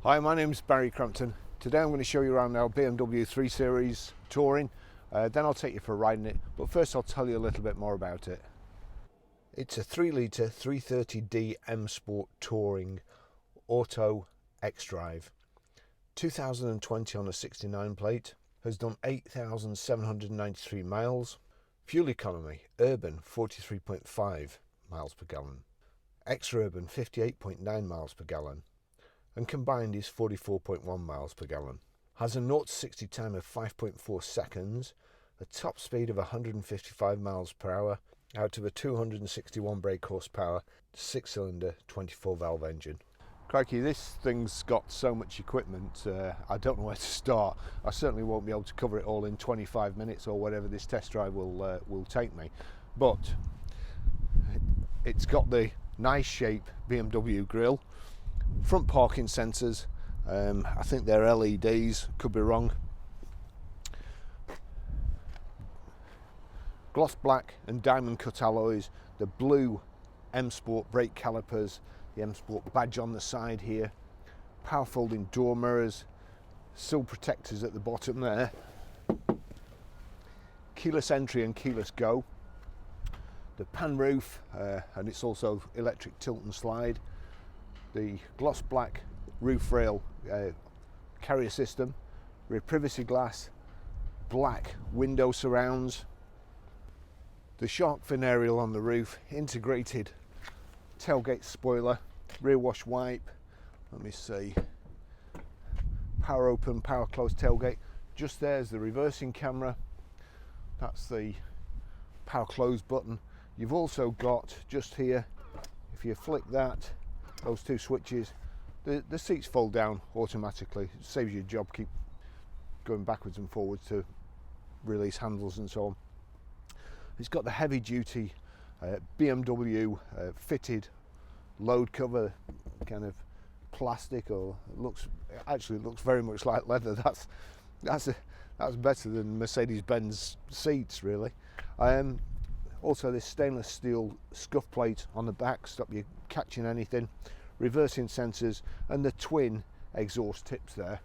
Hi, my name's Barry Crampton. Today I'm going to show you around our BMW 3 Series Touring, then I'll take you for a ride in it, but first I'll tell you a little bit more about it. It's a 3 litre 330D M Sport Touring Auto xDrive. 2020 on a 69 plate, has done 8,793 miles. Fuel economy, urban 43.5 miles per gallon, ex-urban 58.9 miles per gallon. And combined is 44.1 miles per gallon. Has a 0 to 60 time of 5.4 seconds, a top speed of 155 miles per hour, out of a 261 brake horsepower, 6-cylinder, 24-valve engine. Crikey, this thing's got so much equipment, I don't know where to start. I certainly won't be able to cover it all in 25 minutes or whatever this test drive will take me. But it's got the nice shape BMW grille, front parking sensors, I think they're LEDs, could be wrong. Gloss black and diamond cut alloys, the blue M Sport brake calipers, the M Sport badge on the side here, power folding door mirrors, sill protectors at the bottom there, keyless entry and keyless go, the pan roof, and it's also electric tilt and slide, the gloss black roof rail carrier system, rear privacy glass, black window surrounds, the shark fin aerial on the roof, integrated tailgate spoiler, rear wash wipe, let me see, power open, power close tailgate. Just there's the reversing camera, that's the power close button. You've also got just here, if you flick that, those two switches, the seats fold down automatically. It saves you a job, keep going backwards and forwards to release handles and so on. It's got the heavy duty BMW fitted load cover, kind of plastic, or it looks very much like leather. That's better than Mercedes-Benz seats, really. Also this stainless steel scuff plate on the back, stop you catching anything, reversing sensors, and the twin exhaust tips there.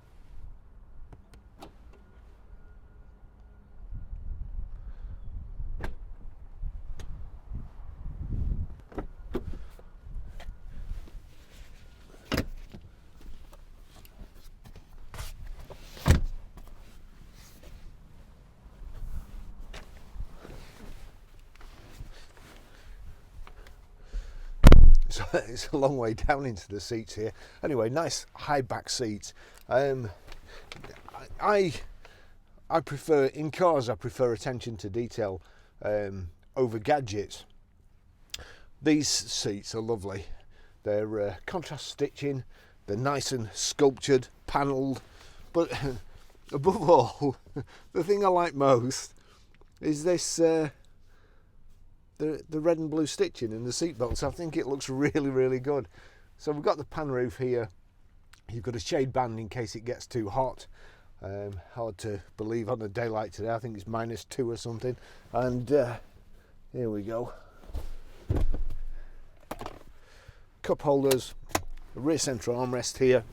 So it's a long way down into the seats here. Anyway, nice high back seats. I prefer, in cars, I prefer attention to detail over gadgets. These seats are lovely. They're contrast stitching, they're nice and sculptured, panelled, but above all, the thing I like most is this the red and blue stitching in the seat belts. I think it looks really, really good. So we've got the pan roof here. You've got a shade band in case it gets too hot. Hard to believe on the daylight today. I think it's -2 or something. And here we go. Cup holders, a rear central armrest here.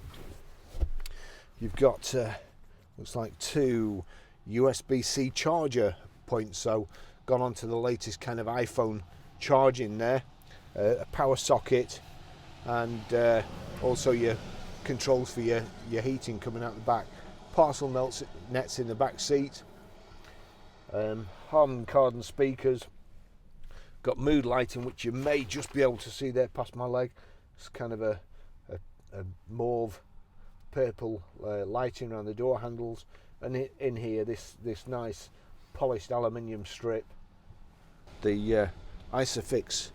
You've got looks like 2 USB-C charger points, so gone on to the latest kind of iPhone charging there, a power socket, and also your controls for your heating coming out the back. Parcel nets in the back seat, Harman Kardon speakers, got mood lighting which you may just be able to see there past my leg. It's kind of a mauve purple lighting around the door handles, and in here this nice polished aluminium strip. The Isofix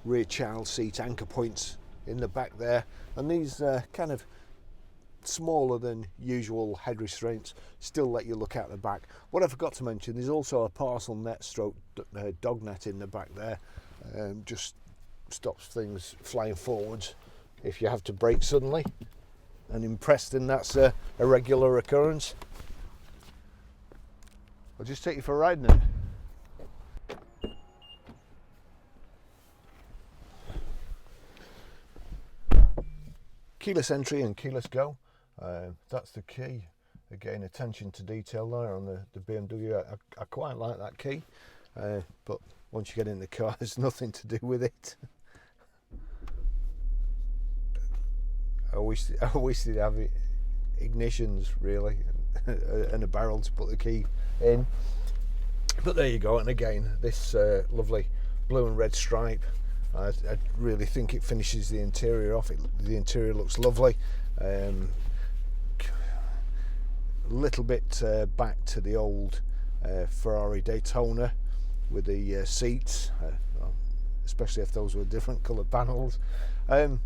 rear child seat anchor points in the back there, and these kind of smaller than usual head restraints still let you look out the back. What I forgot to mention, there's also a parcel net stroke dog net in the back there, just stops things flying forwards if you have to brake suddenly, and in Preston that's a regular occurrence. I'll just take you for a ride in it. Keyless entry and keyless go. That's the key. Again, attention to detail there on the BMW. I quite like that key, but once you get in the car, there's nothing to do with it. I wish they'd have ignitions really, and a barrel to put the key in. But there you go. And again, this lovely blue and red stripe. I really think it finishes the interior off. The interior looks lovely. Little bit back to the old Ferrari Daytona with the seats, especially if those were different coloured panels. I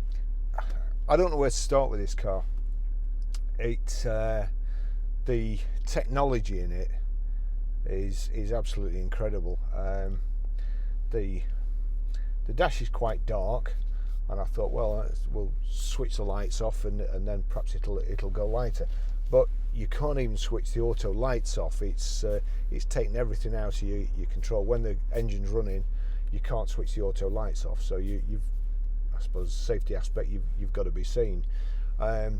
don't know where to start with this car. The technology in it is absolutely incredible. The dash is quite dark, and I thought, well, we'll switch the lights off and then perhaps it'll go lighter. But you can't even switch the auto lights off. It's taking everything out of your control. When the engine's running, you can't switch the auto lights off. So you've, I suppose, safety aspect you've got to be seen. I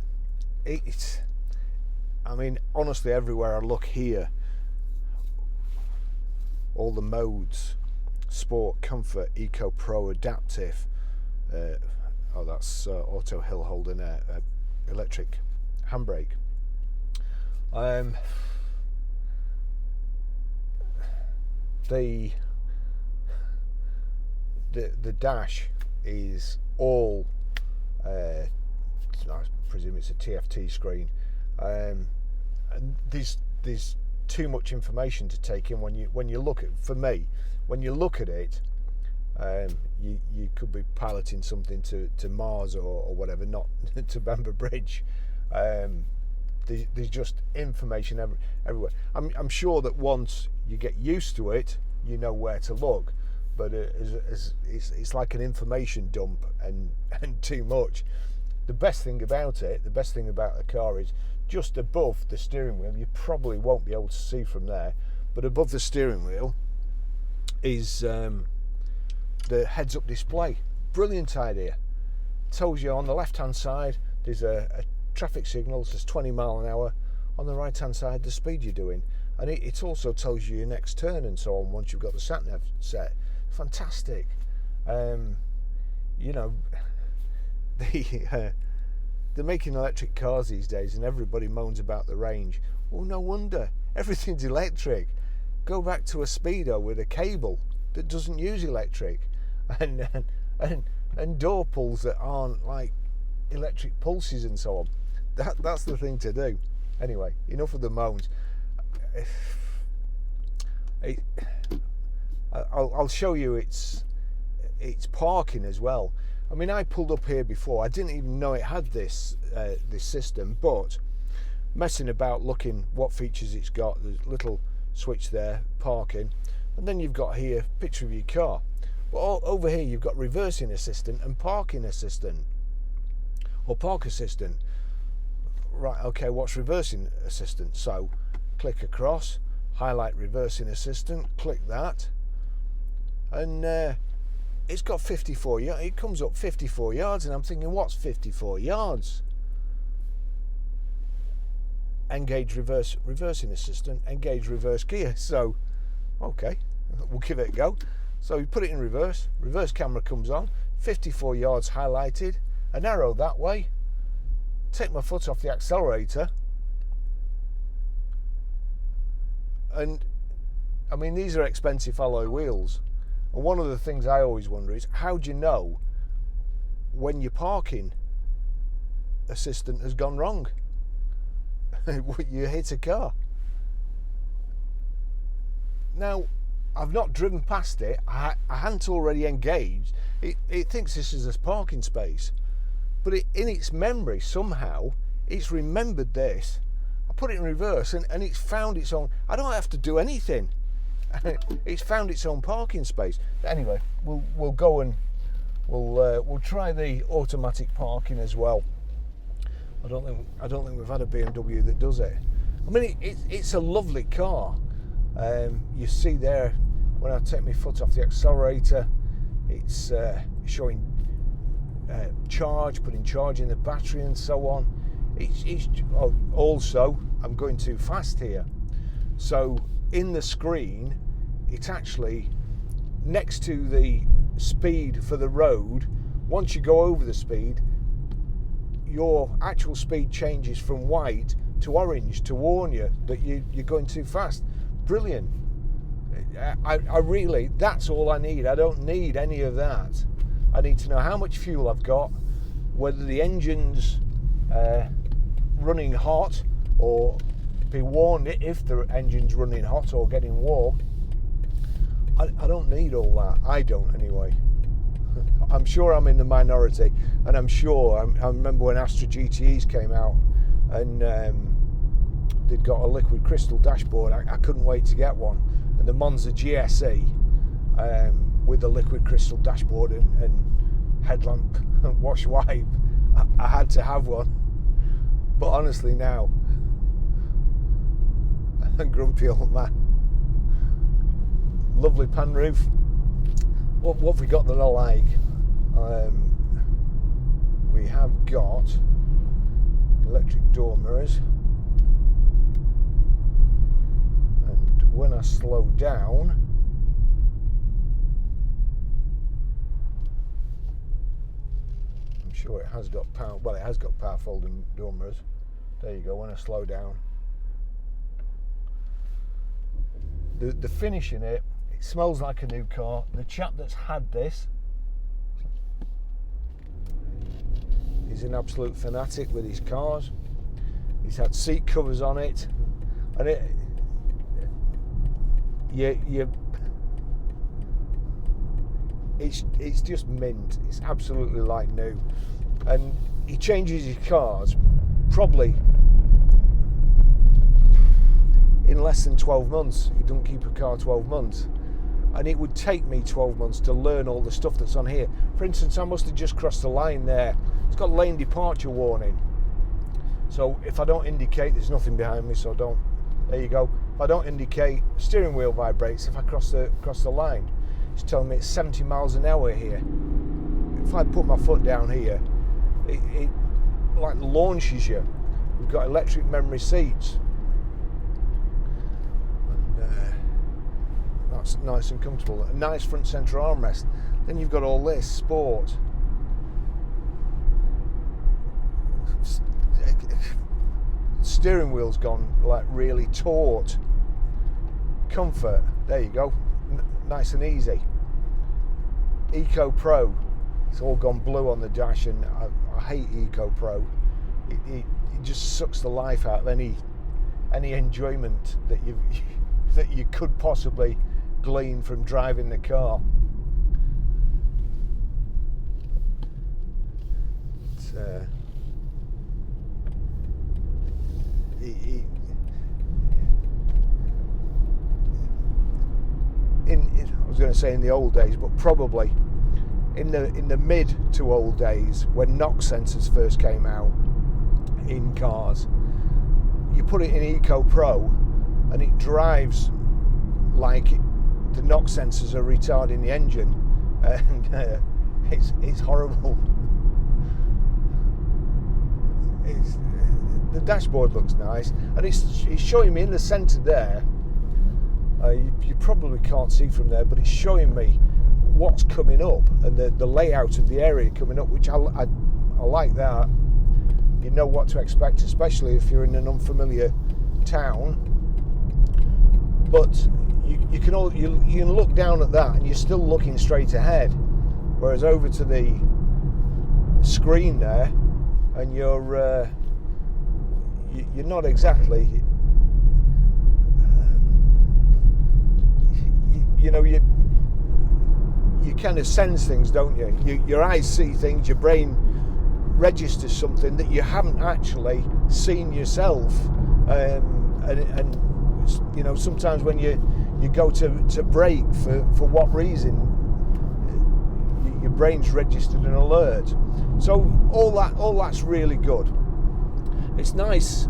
mean, honestly, everywhere I look here, all the modes: Sport, Comfort, Eco, Pro, Adaptive. That's auto hill hold and electric handbrake. The dash is all, I presume it's a TFT screen, and there's too much information to take in when you look at. For me, when you look at it, you could be piloting something to Mars or whatever, not to Bamber Bridge. There's just information everywhere. I'm sure that once you get used to it, you know where to look. But it's like an information dump and too much. The best thing about the car is just above the steering wheel. You probably won't be able to see from there, but above the steering wheel is the heads-up display. Brilliant idea. Tells you on the left-hand side there's a traffic signal, says 20 mile an hour. On the right-hand side, the speed you're doing, and it also tells you your next turn and so on once you've got the sat nav set. Fantastic. You know, they're making electric cars these days, and everybody moans about the range. Well, no wonder. Everything's electric. Go back to a Speedo with a cable that doesn't use electric, and door pulls that aren't like electric pulses and so on. That's the thing to do. Anyway, enough of the moans. I'll show you its parking as well. I mean, I pulled up here before. I didn't even know it had this system, but messing about, looking what features it's got. There's a little switch there, parking, and then you've got here picture of your car. But over here you've got reversing assistant and parking assistant, or park assistant. Right, okay, what's reversing assistant? So click across, highlight reversing assistant, click that, and it's got 54 yards. It comes up 54 yards, and I'm thinking, what's 54 yards? Engage reversing assistant, engage reverse gear. So okay, we'll give it a go. So you put it in reverse camera comes on, 54 yards highlighted, an arrow that way, take my foot off the accelerator, and I mean, these are expensive alloy wheels, and one of the things I always wonder is, how do you know when your parking assistant has gone wrong? You hit a car. Now, I've not driven past it. I hadn't already engaged. It thinks this is a parking space, but in its memory somehow it's remembered this. I put it in reverse, and it's found its own. I don't have to do anything. It's found its own parking space. Anyway, we'll go and we'll try the automatic parking as well. I don't think we've had a BMW that does it. I mean, it's a lovely car. You see there, when I take my foot off the accelerator, it's showing charge, putting charge in the battery and so on. Also, I'm going too fast here. So in the screen, it's actually next to the speed for the road. Once you go over the speed, your actual speed changes from white to orange to warn you that you're going too fast. Brilliant. I really, that's all I need. I don't need any of that. I need to know how much fuel I've got, whether the engine's running hot, or be warned if the engine's running hot or getting warm. I don't need all that. I don't anyway. I'm sure I'm in the minority, and I'm sure I remember when Astra GTEs came out and they'd got a liquid crystal dashboard. I couldn't wait to get one, and the Monza GSE with the liquid crystal dashboard and headlamp wash wipe, I had to have one. But honestly now, a grumpy old man. Lovely pan roof. What have we got that I like? We have got electric door mirrors, and when I slow down, I'm sure it has got power. Well, it has got power folding door mirrors. There you go. When I slow down, the finish in it. It smells like a new car. The chap that's had this is an absolute fanatic with his cars. He's had seat covers on it, and it's just mint. It's absolutely like new. And he changes his cars probably in less than 12 months. He doesn't keep a car 12 months. And it would take me 12 months to learn all the stuff that's on here. For instance, I must have just crossed the line there. It's got lane departure warning. So if I don't indicate, there's nothing behind me, so don't. There you go. If I don't indicate, steering wheel vibrates if I cross the line. It's telling me it's 70 miles an hour here. If I put my foot down here, it like launches you. We've got electric memory seats. That's nice and comfortable. A nice front centre armrest. Then you've got all this sport. Steering wheel's gone like really taut. Comfort. There you go. Nice and easy. Eco Pro. It's all gone blue on the dash, and I hate Eco Pro. It just sucks the life out of any enjoyment that you could possibly glean from driving the car. It's, I was going to say in the old days, but probably in the mid to old days when NOx sensors first came out in cars, you put it in Eco Pro and it drives like the NOx sensors are retarding the engine, and it's horrible. The dashboard looks nice, and it's showing me in the centre there. You probably can't see from there, but it's showing me what's coming up and the layout of the area coming up, which I like that. You know what to expect, especially if you're in an unfamiliar town. But you can look down at that and you're still looking straight ahead, whereas over to the screen there, and you're not exactly, you kind of sense things, don't you? Your eyes see things, your brain registers something that you haven't actually seen yourself, and sometimes when you go to brake for what reason, your brain's registered an alert. So all that's really good. It's nice,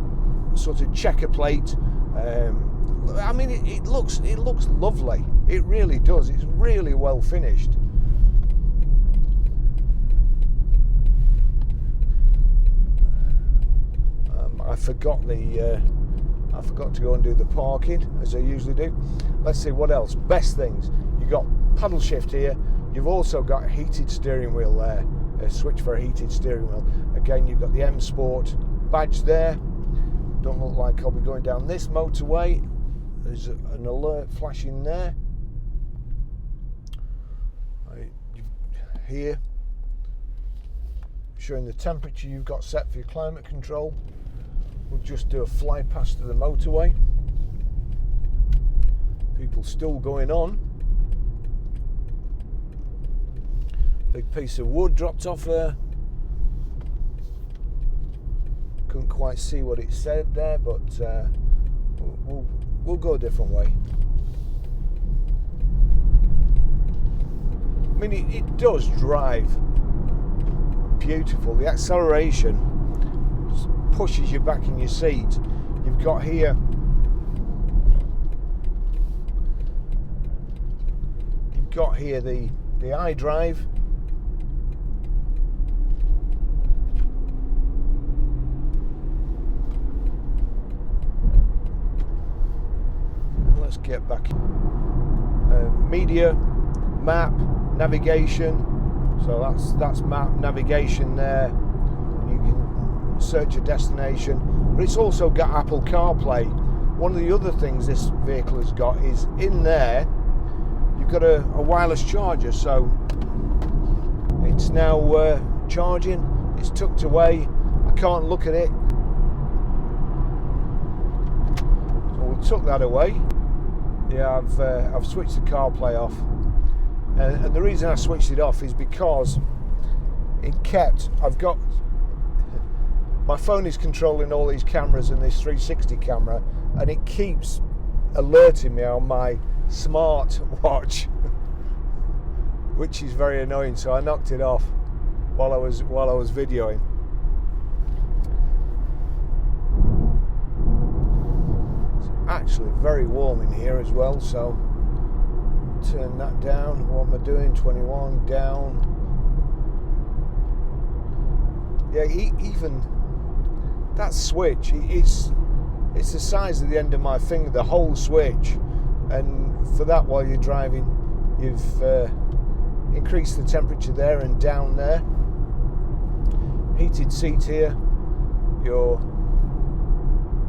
sort of checker plate. I mean, it looks lovely. It really does. It's really well finished. forgot to go and do the parking as I usually do. Let's see what else. Best things. You've got paddle shift here. You've also got a heated steering wheel there. A switch for a heated steering wheel. Again, you've got the M Sport badge there. Don't look like I'll be going down this motorway. There's an alert flashing there. Here, showing the temperature you've got set for your climate control. We'll just do a fly past to the motorway. People still going on. Big piece of wood dropped off there. Couldn't quite see what it said there, but we'll go a different way. I mean, it does drive beautiful. The acceleration pushes you back in your seat. You've got here the iDrive. Let's get back. Media, map, navigation. So that's map, navigation there. You can search a destination. But it's also got Apple Carplay. One of the other things this vehicle has got is in there you've got a wireless charger, so it's now charging. It's tucked away. I can't look at it, so we'll tuck that away. Yeah, I've switched the CarPlay off, and the reason I switched it off is because I've got my phone is controlling all these cameras and this 360 camera, and it keeps alerting me on my smart watch, which is very annoying. So I knocked it off while I was videoing. It's actually very warm in here as well, so turn that down. What am I doing? 21 down. Yeah, even that switch, it's the size of the end of my finger, the whole switch, and for that, while you're driving, you've increased the temperature there and down there. Heated seat here, your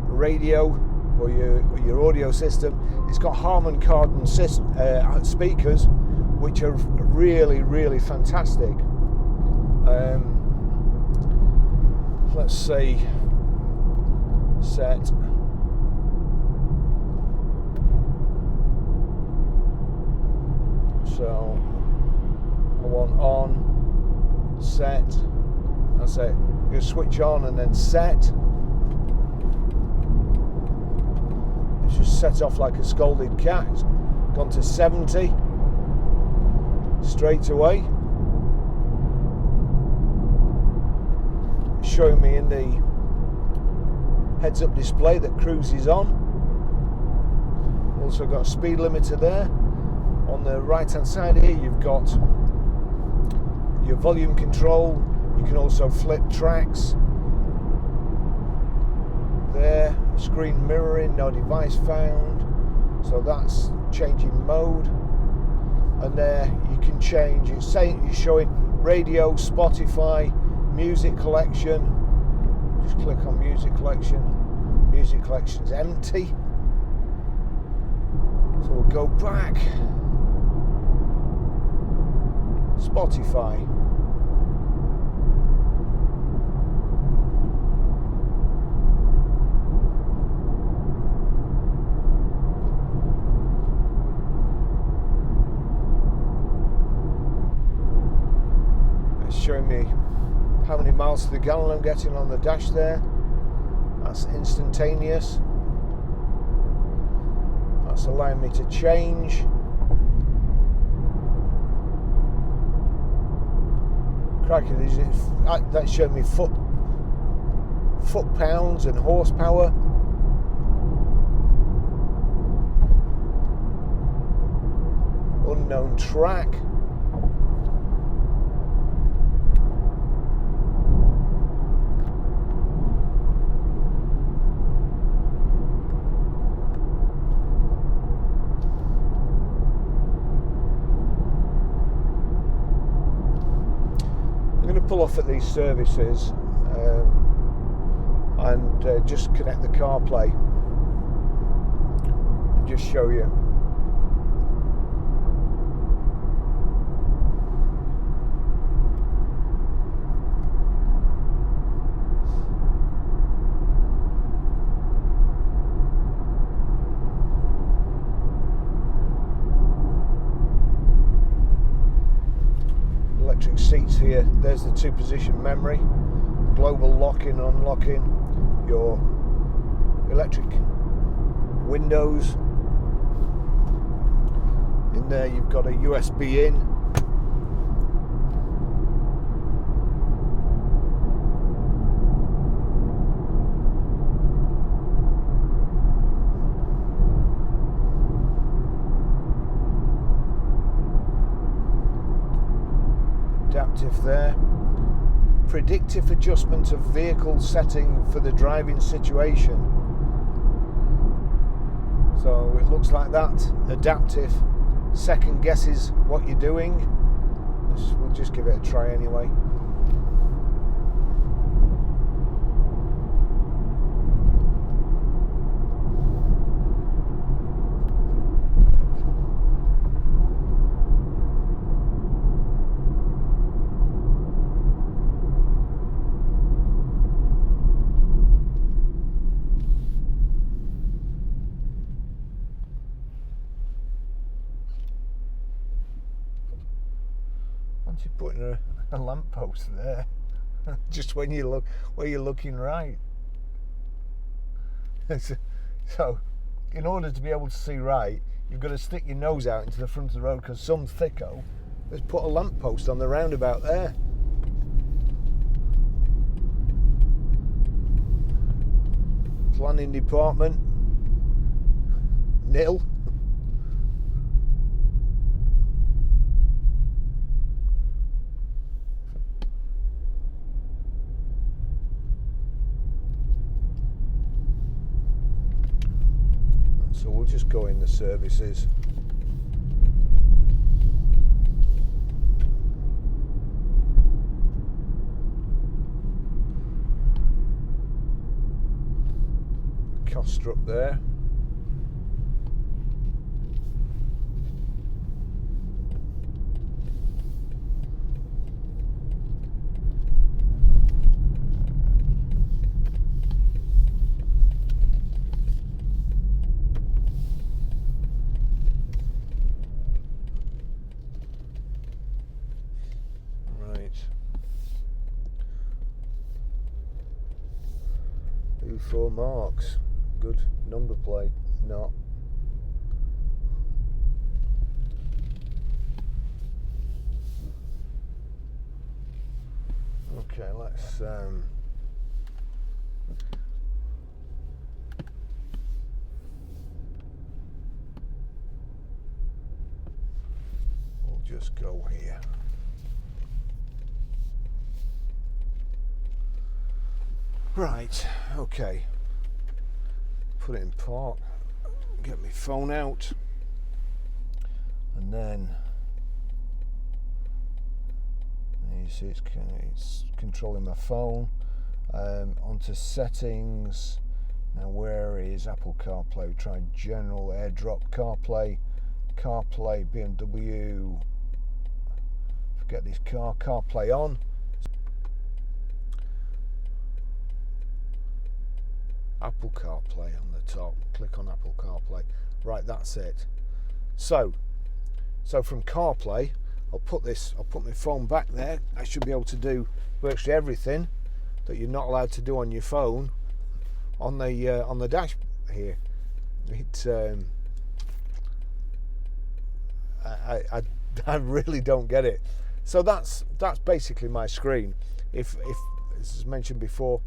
radio or your audio system. It's got Harman Kardon speakers, which are really, really fantastic. Let's see, set. So I want on, set. That's it. You switch on and then set. It's just set off like a scolded cat. It's gone to 70 straight away. It's showing me in the heads-up display that cruise is on. Also got a speed limiter there. On the right-hand side here, you've got your volume control. You can also flip tracks. There, screen mirroring, no device found. So that's changing mode. And there you can change. It's showing radio, Spotify, music collection. Just click on music collection. Music collection's empty. So we'll go back. Spotify. It's showing me how many miles to the gallon I'm getting on the dash there. That's instantaneous. That's allowing me to change. Crikey, that's showing me foot pounds and horsepower. Unknown track. off at these services and just connect the CarPlay and just show you. Electric seats here. There's the 2-position memory, global locking, unlocking, your electric windows. In there you've got a USB in. Adaptive there. Predictive adjustment of vehicle setting for the driving situation. So it looks like that. Adaptive second guesses what you're doing. We'll just give it a try anyway. You're putting a lamppost there just when you look where you're looking right. So in order to be able to see right, you've got to stick your nose out into the front of the road, because some thicko has put a lamppost on the roundabout there. Planning department, nil. So we'll just go in the services. Coster up there. U4 marks. Good number plate. Not. Okay, let's we'll just go here. Right, okay. Put it in park, get my phone out, and then you see it's controlling my phone. Onto settings. Now where is Apple CarPlay? Try general, AirDrop, CarPlay, BMW. Forget this CarPlay on. Apple CarPlay on the top. Click on Apple CarPlay. Right, that's it. So from CarPlay, I'll put my phone back there. I should be able to do virtually everything that you're not allowed to do on your phone on the dash here. I really don't get it. So that's basically my screen. If as mentioned before,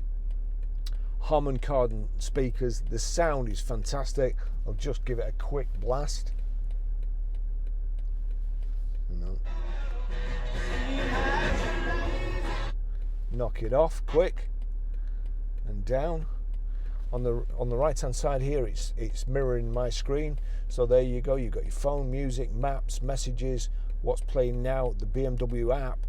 Harman Kardon speakers, the sound is fantastic. I'll just give it a quick blast. Knock it off quick and down. On the right hand side here, it's mirroring my screen. So there you go. You've got your phone, music, maps, messages, what's playing now, the BMW app,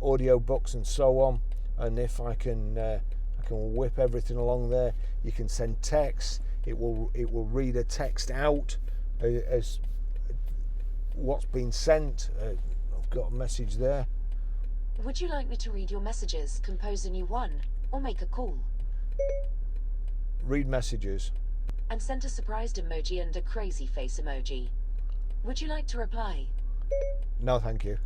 audio books and so on, and if I can whip everything along there. You can send text. It will read a text out as what's been sent. I've got a message there. Would you like me to read your messages, compose a new one, or make a call? Read messages. And sent a surprised emoji and a crazy face emoji. Would you like to reply? No, thank you.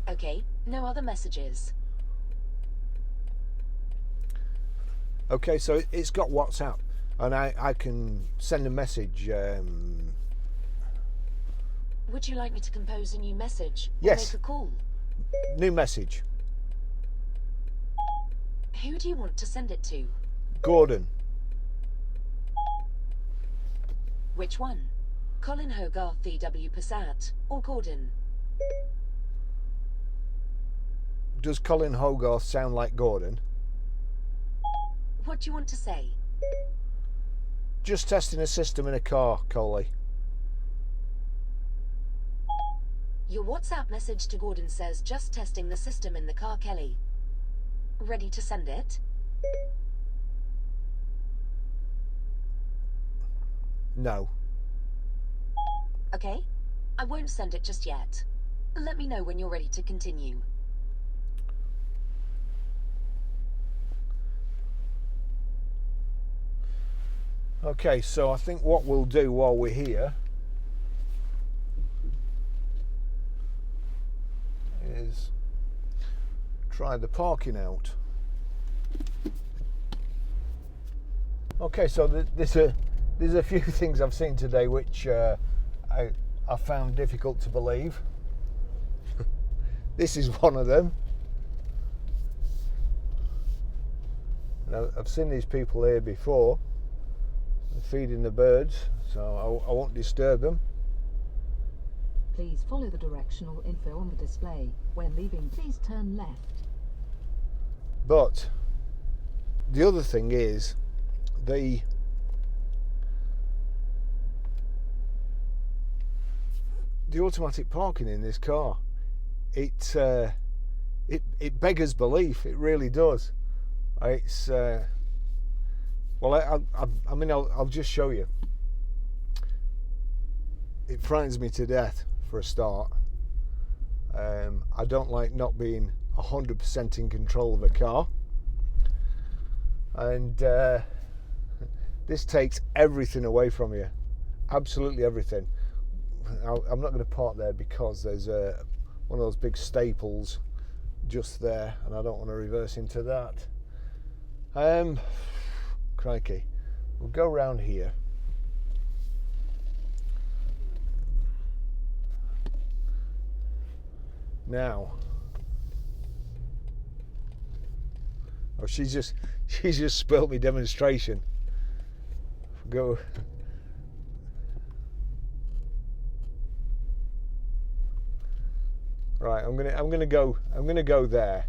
Okay, no other messages. Okay, so it's got WhatsApp, and I can send a message. Would you like me to compose a new message, or Yes. make a call? New message. Who do you want to send it to? Gordon. Which one? Colin Hogarth, VW Passat, or Gordon? Does Colin Hogarth sound like Gordon? What do you want to say? Just testing a system in a car, Coley. Your WhatsApp message to Gordon says, just testing the system in the car, Kelly. Ready to send it? No. Okay, I won't send it just yet. Let me know when you're ready to continue. Okay, so I think what we'll do while we're here is try the parking out. Okay, so there's a few things I've seen today which I found difficult to believe. This is one of them. Now, I've seen these people here before feeding the birds, so I won't disturb them. Please follow the directional info on the display. When leaving, please turn left. But the other thing is the automatic parking in this car. It beggars belief. It really does. It's well, I mean, I'll just show you. It frightens me to death for a start. I don't like not being 100% in control of a car, and this takes everything away from you, absolutely everything. I'm not going to park there because there's one of those big staples just there, and I don't want to reverse into that. Crikey, we'll go round here. Now, oh, she's just spoilt me demonstration. Go. Right, I'm gonna go there.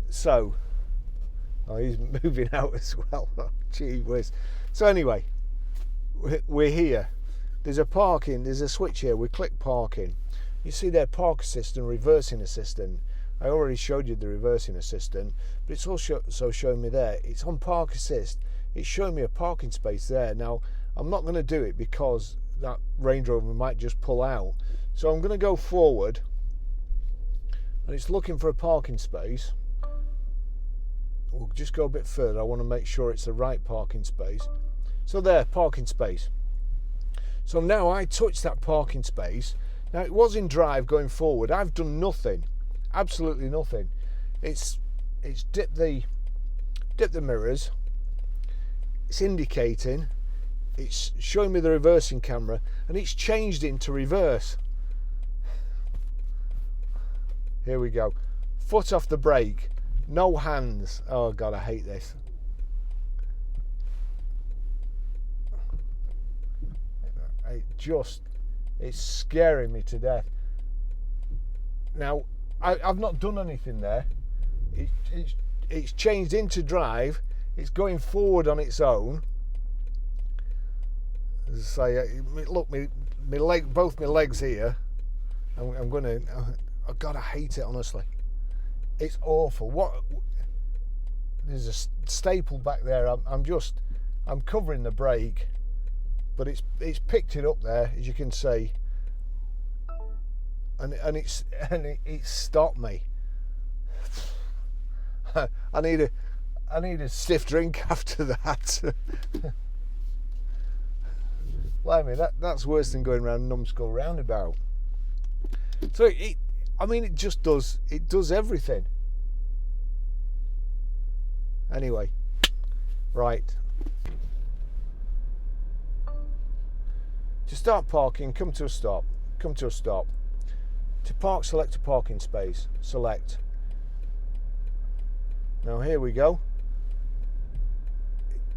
So, oh, he's moving out as well. Oh, gee whiz. So anyway, we're here. There's a switch here. We click parking. You see there, park assistant, reversing assistant. I already showed you the reversing assistant, but it's also showing me there. It's on park assist. It's showing me a parking space there. Now, I'm not going to do it because that Range Rover might just pull out. So I'm going to go forward, and it's looking for a parking space. We'll just go a bit further. I want to make sure it's the right parking space. So there, parking space. So now I touch that parking space. Now it was in drive going forward. I've done nothing, absolutely nothing. It's dipped the mirrors. It's indicating. It's showing me the reversing camera, and it's changed into reverse. Here we go. Foot off the brake. No hands. Oh God, I hate this. It's scaring me to death. Now, I've not done anything there. It's changed into drive. It's going forward on its own. As I say, look, both my legs here. I'm going to. Oh God, I hate it, honestly. It's awful. What? There's a staple back there. I'm covering the brake, but it's picked it up there, as you can see, and it's stopped me. I need a stiff drink after that. Blimey, that's worse than going around Numskull roundabout. So it just does everything. Anyway, right. To start parking, come to a stop. To park, select a parking space. Select. Now here we go.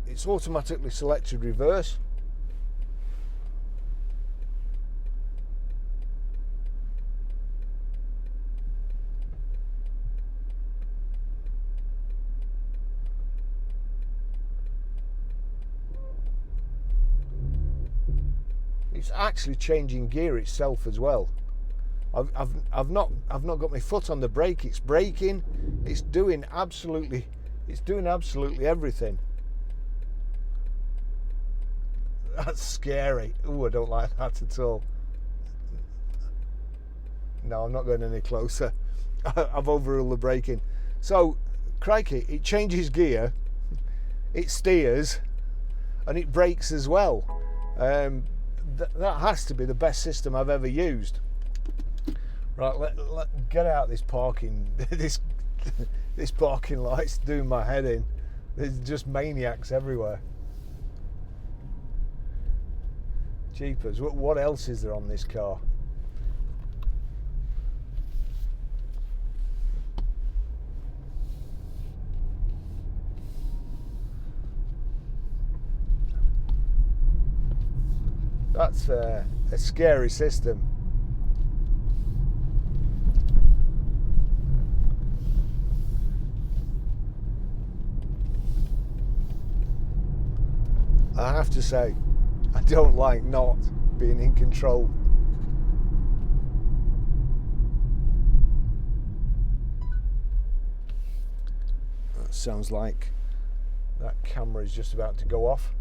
It's automatically selected reverse. It's actually changing gear itself as well. I've not got my foot on the brake. It's braking. It's doing absolutely everything. That's scary. Oh, I don't like that at all. No, I'm not going any closer. I've overruled the braking. So, crikey, it changes gear, it steers, and it brakes as well. That has to be the best system I've ever used. Right, let get out this parking. This parking light's doing my head in. There's just maniacs everywhere. Jeepers! What else is there on this car? That's a scary system. I have to say, I don't like not being in control. That sounds like that camera is just about to go off.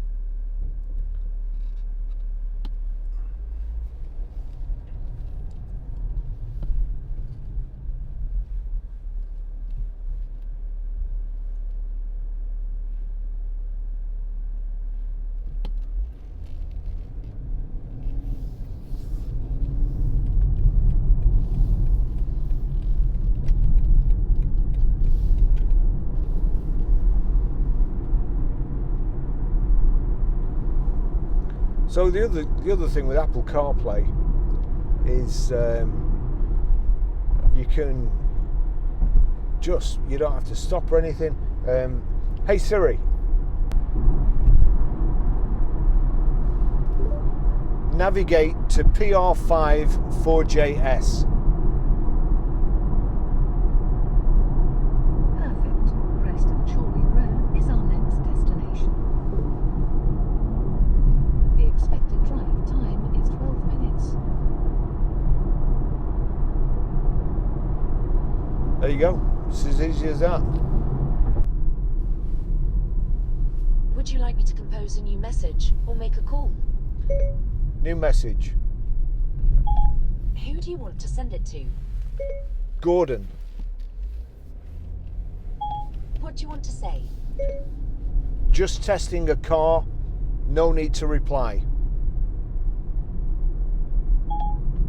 So the other thing with Apple Carplay is you don't have to stop or anything. Hey Siri, navigate to PR5 4JS. Perfect. Preston Chorley Road is our next destination. The expected drive time is 12 minutes. There you go. It's as easy as that. Would you like me to compose a new message or make a call? New message. Who do you want to send it to? Gordon. What do you want to say? Just testing a car. No need to reply.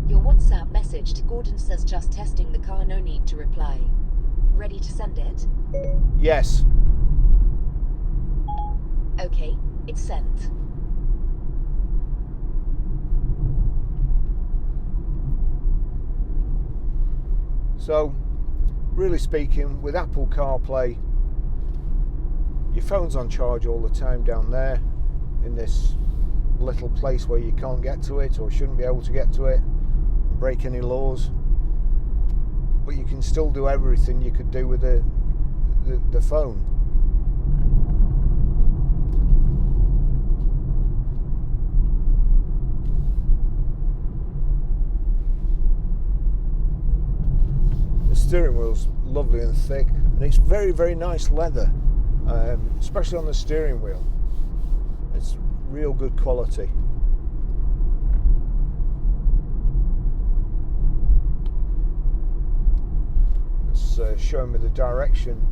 Your WhatsApp message to Gordon says just testing the car, no need to reply. Ready to send it? Yes. Okay, it's sent. So, really speaking, with Apple CarPlay, your phone's on charge all the time down there in this little place where you can't get to it or shouldn't be able to get to it, break any laws, but you can still do everything you could do with the phone. steering wheel's lovely and thick, and it's very, very nice leather, especially on the steering wheel. It's real good quality. It's showing me the direction,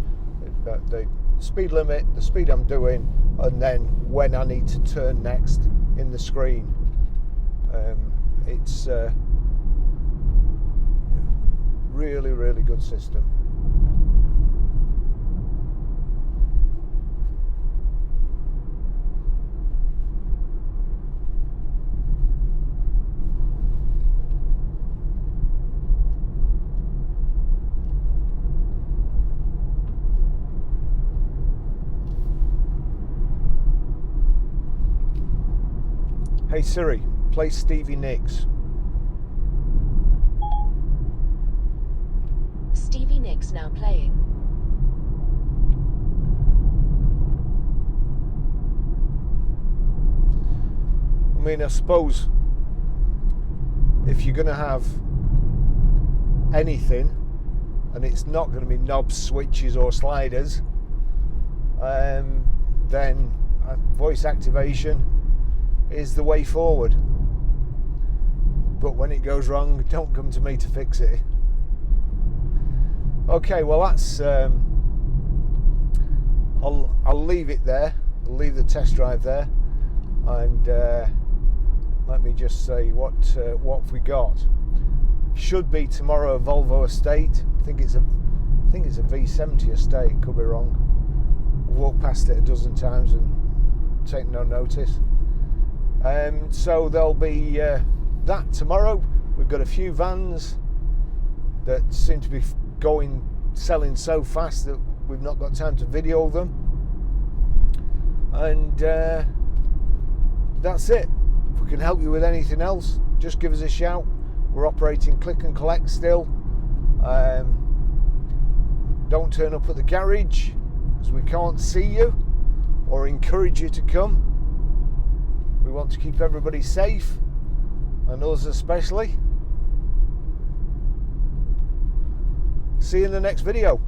the speed limit, the speed I'm doing, and then when I need to turn next in the screen. It's really, really good system. Hey Siri, play Stevie Nicks. Stevie Nicks now playing. I mean, I suppose if you're going to have anything and it's not going to be knobs, switches or sliders, then voice activation is the way forward. But when it goes wrong, don't come to me to fix it. Okay, well that's I'll leave it there. I'll leave the test drive there, and let me just say what we got. Should be tomorrow a Volvo estate. I think it's a V70 estate. Could be wrong. I've walked past it a dozen times and taken no notice. So there'll be that tomorrow. We've got a few vans that seem to be selling so fast that we've not got time to video them, and that's it. If we can help you with anything else, just give us a shout. We're operating click and collect still. Don't turn up at the garage because we can't see you or encourage you to come. We want to keep everybody safe, and us especially. See you in the next video.